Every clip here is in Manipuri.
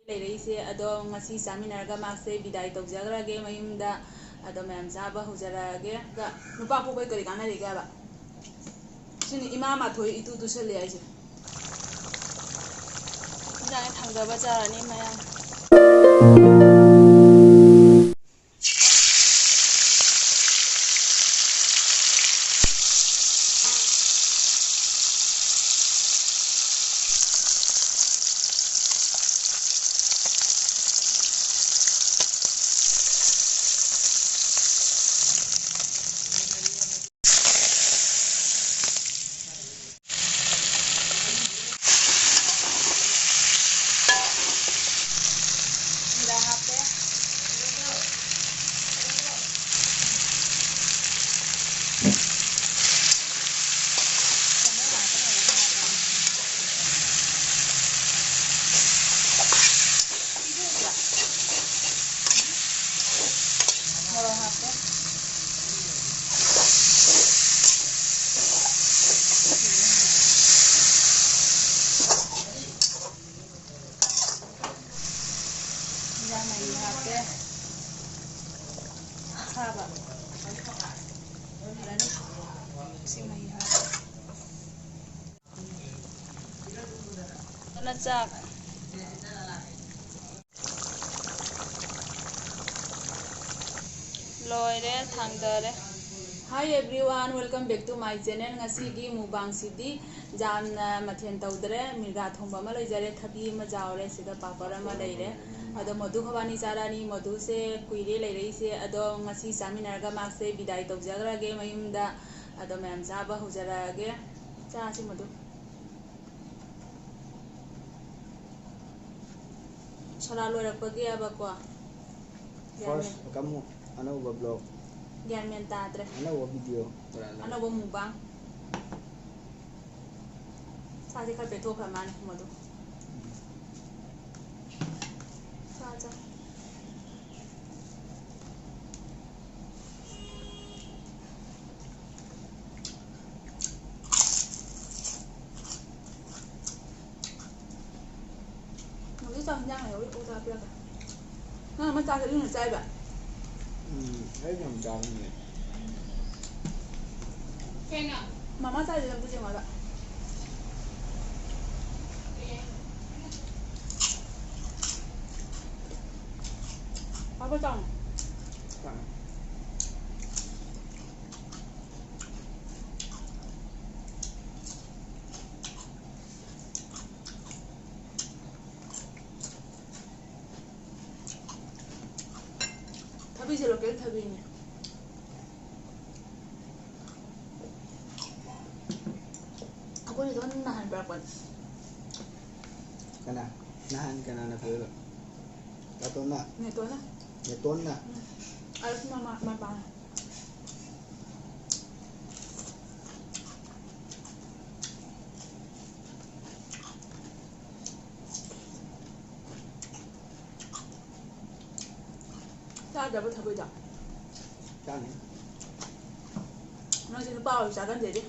ꯂꯩꯔꯛꯏꯁꯦ ꯑꯗꯣ ꯉꯁꯤ ꯆꯥꯃꯤꯟꯅꯔꯒ ꯃꯥꯁꯦ ꯕꯤꯗꯥꯏ ꯇꯧꯖꯈ꯭ꯔꯒꯦ ꯃꯌꯨꯝꯗ ꯑꯗꯣ ꯃꯌꯥꯝ ꯆꯥꯕ ꯍꯧꯖꯔꯛꯑꯒꯦ ꯅꯨꯄꯥ ꯄꯣꯛꯄꯩ ꯀꯔꯤ ꯀꯥꯟꯅꯔꯤꯒꯦ ꯍꯥꯏꯕ ꯁꯤꯅꯤ ꯏꯃꯥ ꯃꯥꯊꯣꯏ ꯏꯇꯨ ꯇꯨꯁꯜꯂꯦ ꯍꯥꯏꯁꯦ ꯏꯟꯖꯥꯡ ꯊꯥꯡꯗꯕ ꯆꯥꯔꯅꯤ ꯃꯌꯥꯝ ꯆꯥꯛ ꯂꯣꯏꯔꯦ ꯊꯥꯡꯗꯔꯦ Hi everyone, welcome back to my channel. Ngasigi mukbang sidi jamna mathen tawdre mirga thongba ma leijare thabi ma jawre sida papar ma leire ado modu khawani charani modu se kuire leirei se ado ngasi chaminarga makse bidai tawjagrage mayumda ado mayam chaba hujarage cha si modu Sara loirakpagi abako First kamu anauba vlog Gyan men tadre anauba video anauba mukbang Sadi khar beto khamane modu Saja Modu sa nyang ayo uta pia ka Na ma ta se ni sai ba Thấy nhầm tròn nhỉ Mama sai de bu je ma ba Apa tang Thabi je local thabi ni Aku ni don nahan berapa Kana nahan kana na pera Kato na Neto na Neton na Alas mama mama Ada apa thabi dah Chani Nasi ni bawah bisa kan jadi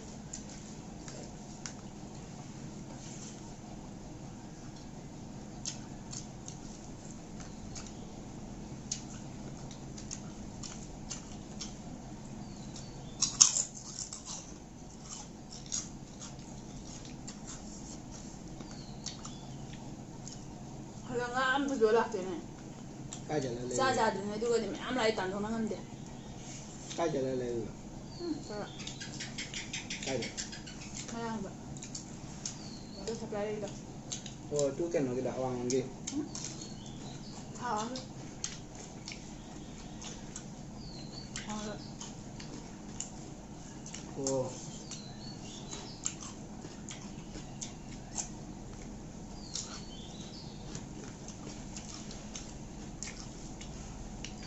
Kalau ngam tu jual lah tu ni Kajala le Saja tu ni tu kan am lai tan thong ngam dia Kajala le Saja Kajala Mayang ba Tu supply dah Oh tu kan nak kita awang lagi Thao Oh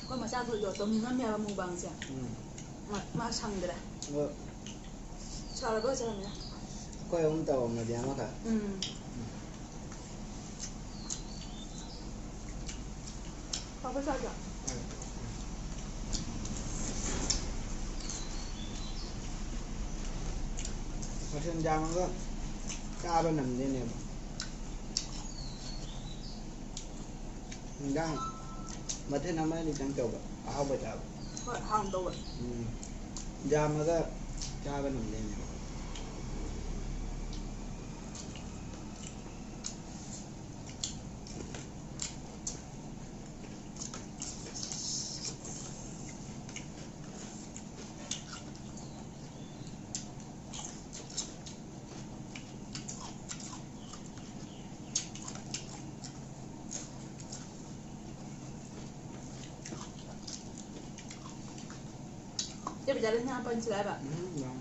Kau masa tu jual tu minum ya mukbang sih Mak sang dah Salah kau salah ni Kau yang tahu mana dia makan Apa saja Macam jangan kau Kau apa nam dia ni đang mà thế nào mới đi chẳng chụp áo bây giờ เฮ้ยห้างตัว ra mà cái cha bên mình này จะไปจะเล่นงานเป็นอะไรแบบ vâng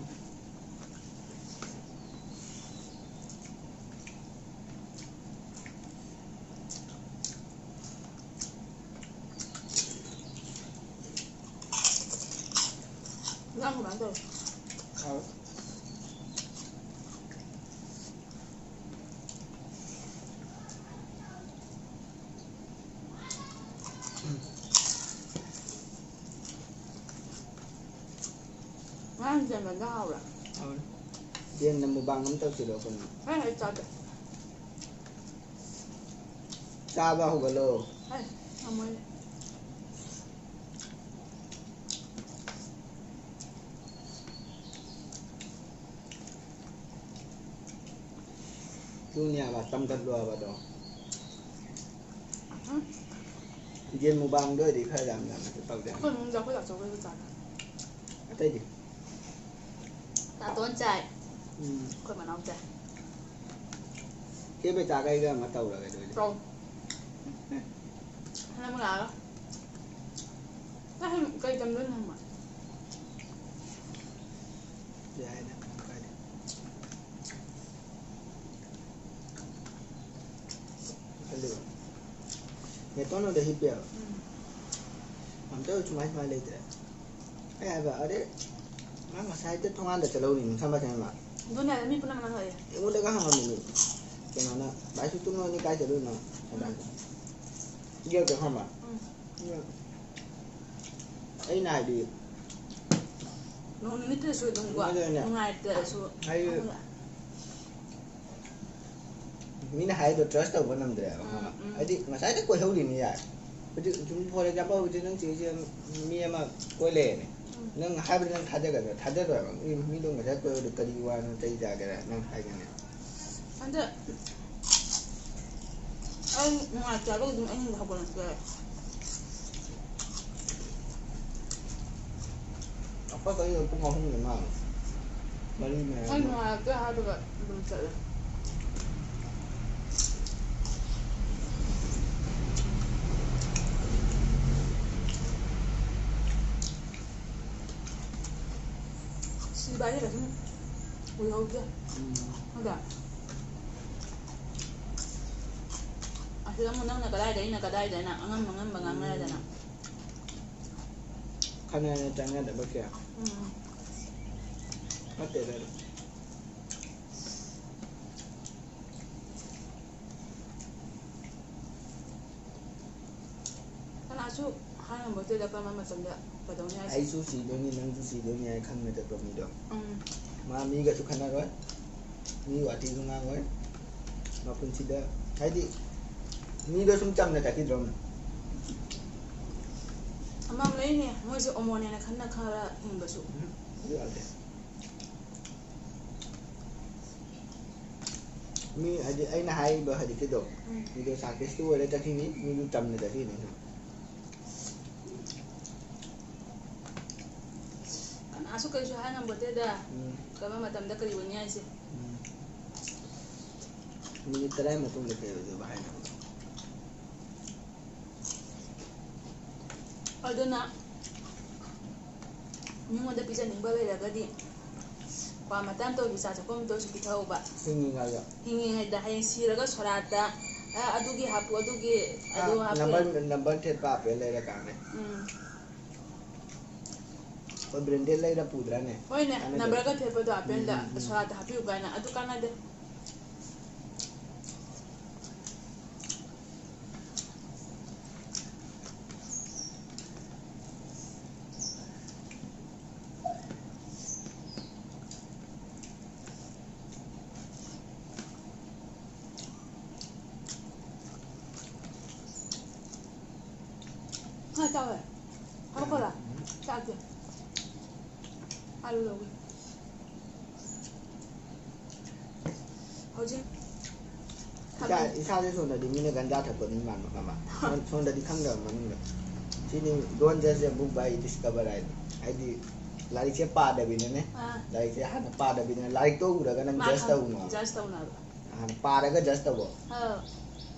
ร่างของมันตัว เอาร่างจะเหมือนก้าวแหละ เอาเรียนนำมือบังน้ำเต้าสิโลคน ให้ให้จัด ซาบ้าหัวโล ให้ทำไม ดูเนี่ยว่าตำกันรัวว่าดอกเรียนมือบังด้วยดิข้าดำจะตอกแดง คนมึงจะคุยกับโจ้คุยกับจัด อะไรดิ ตาต้นใจ อืม คนมันเอาใจ เกี่ยวไปจากไอ้เรื่องมาเต่าอะไรด้วย ตรงให้มึงอะไรถ้าให้ใครจำเรื่องทำไม ย้ายนะไปดิก็เลยเนี่ยตอนนั้นเดี๋ยวฮิปเปียผมเจ้าชุมายมาเลยแต่ไอ้แบบอะไรมันมาใช้จะทำงานแต่จะเล่าหนิทำมาใช่ไหม ดูเนี่ยมีปุ่นมันเลย Yang udah kan hang ni. Kenapa? Baik tu ni kai jadi no. Dia ke hamba. Dia. Ai nai di. น้องนี่เตะช่วยตรงกว่าน้องไงเตะช่วย Ai Mina hai tu trust tu pun nam dia. Adi ngasai tu kau tahu ni ya. Betul cuma for example betul nang sih mi ama kau le ni. Nang hai betul nang thada kan. Thada tu apa? Mi dong ngasai kau udah kadiwan cai jaga nang hai kan. อันเดอไอ้น้องอาจจะรู้ดึงไอ้นี่เขาบอกเลย Apa kau yang pun ngomong ni mah. Balik ni. ไอ้น้องอาจจะหาตัวดูเสร็จสีใบนี่แบบนี้อุ้ยเขาเยอะเขาแบบคือมันนั่งก็ได้แต่นี่ก็ได้แต่น่ะงั้นมันงั้นบางงั้นได้แต่น่ะ Karena jangan ada bakia. Mati dah. ขนาดชุบให้มันบอกเจอแล้วก็มันสำเร็จไปตรงนี้ Ai susi doni nang susi doni ai kan mete to mi do. Ma mi ga su khana roi. Mi wati sunga roi. Ma pun sida. Hai di. Mi do sum cham na ta ki drom. อามาเลยเนี่ยมันจะอมเนี่ยนะขันนักข่าวอิงกสุ Di ade. Mi ade ai na hai ba hadi ki do. Mi do sa ke su ada ta ki ni mi do cham na ta ki ni. ขนาดชุบก็ช่วยให้มันบอกเจอได้ก็มันมาทำได้ก็ดีวันนี้สิ Mi try mo tung le ke do ba hai na. เอาดูนะมีมันจะพิจารณาบ่อยแล้วก็ดีความมาตั้งตัวพิจารณาก็มันตัวสุดที่เขาบ้า Singi nga ga. หิ้งให้ได้ให้สีแล้วก็สระตาอะดูกี่ฮับอะดูกี่อะดูฮับ Number thet pa pe le ra ka ne. Ko branded le ra pudra ne. โอ้ยเนี่ยนับแล้วก็เทปตัวเป็นละสระตาฮับอยู่กันนะอะดูกันนะเด้ Ai ꯉꯥ ꯆꯥꯎꯋꯦ ꯍꯥꯞꯄꯛꯈꯣꯔꯥ ꯆꯥꯛꯁꯦ ꯑꯥꯂꯨ ꯂꯧꯒꯦ ꯍꯧꯖꯤꯛ 이사제 손다디 미네 간자 탔거든 만마 가마 손다디 칸가 만가 시니 돈제제 북바이 디스커버 아이디 라이체 빠다비네 라이체 하나 빠다비네 라이크 또 우라가 난 저스트 우노 저스트 우노 하나 빠다가 저스트 보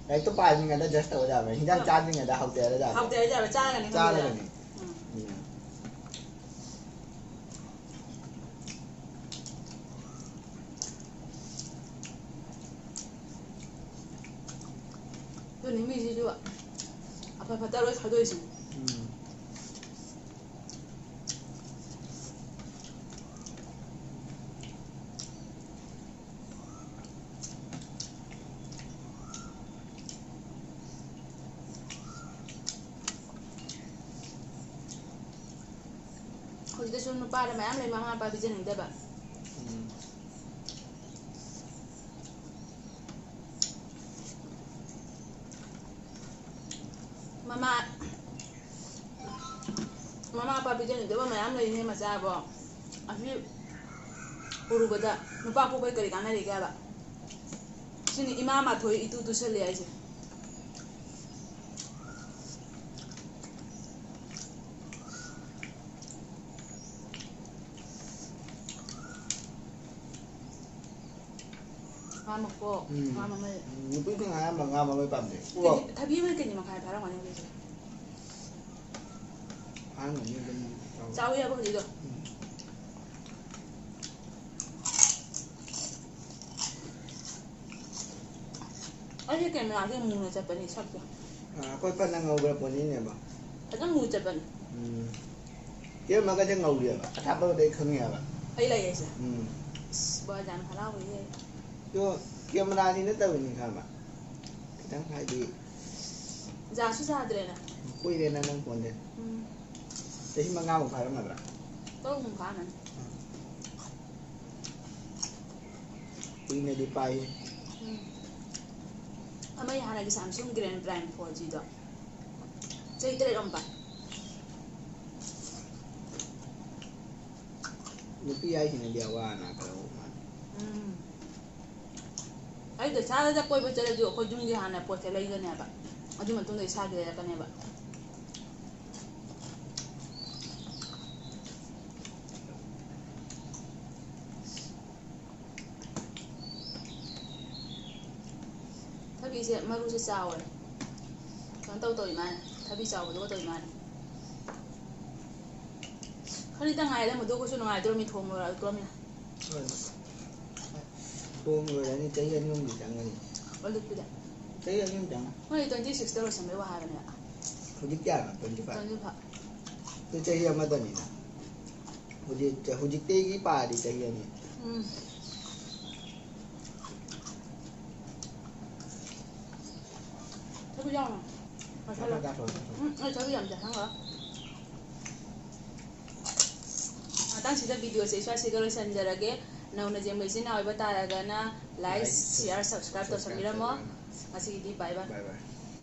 라이크 또 빠지니까 저스트 오자면 hin장 짜지니까 하우테라 자 하우테라 짜가니 짜가니 또 님이지도 아빠 바다로 가도 있어. 거기다 좀 빠르 마음에 마음 아빠 비즈는 데봐. mama apa bijan da ba mayam lai ne maza ba afi urubada nupa ko kai kari kana riga ba shine imama to itu to shelle ya ce mama ko mama mai nupi tu ngama mai pamde tapi mai kan ni makai parang mana ni anu ni kan jauh ya ba gitu aje kan na ke mu na Japan sak ya koi pa na ngau ba poni ne ba ada mu Japan dia maka je ngau dia ba tha ba dei khang ya ba ai la yes ba jan khala wi ye yo camera ni ne ta ni kha ba kitang hai di ja su sa dre na koi re na nang pon de Jadi mengau kah mana? Tahu mungkin. Ini di pai. Amai hana di Samsung Grand Prime 4G do. Jadi terus ompa. Lupi ai ini dia wana kalau. Ai dah cara dah koi berjalan jo koi jumlah hana poteh lagi kan ya pak. Aja mantul dah isah dia kan ya pak. Tapi saya malu saya jauh. Kan tahu tu iman. Tapi jauh tu tu iman. Kalau kita ngai dah, mudah kau ngai terus mithong orang tu ni. Thong orang ni cahaya ni mungkin jangan ni. Walau tidak. Cahaya ni jangan. Kalau 26 terus sampai wah kan ya. Hujik tiada, 25. 25. Tu cahaya macam ni. Hujik tinggi pada cahaya ni. Tapi jangan. Masalah. Tapi yang jangan lah. Tang sida video se swasi galo sanjarage nauna jembe sina oiba taragana like share subscribe to samira mo asigi di bye bye.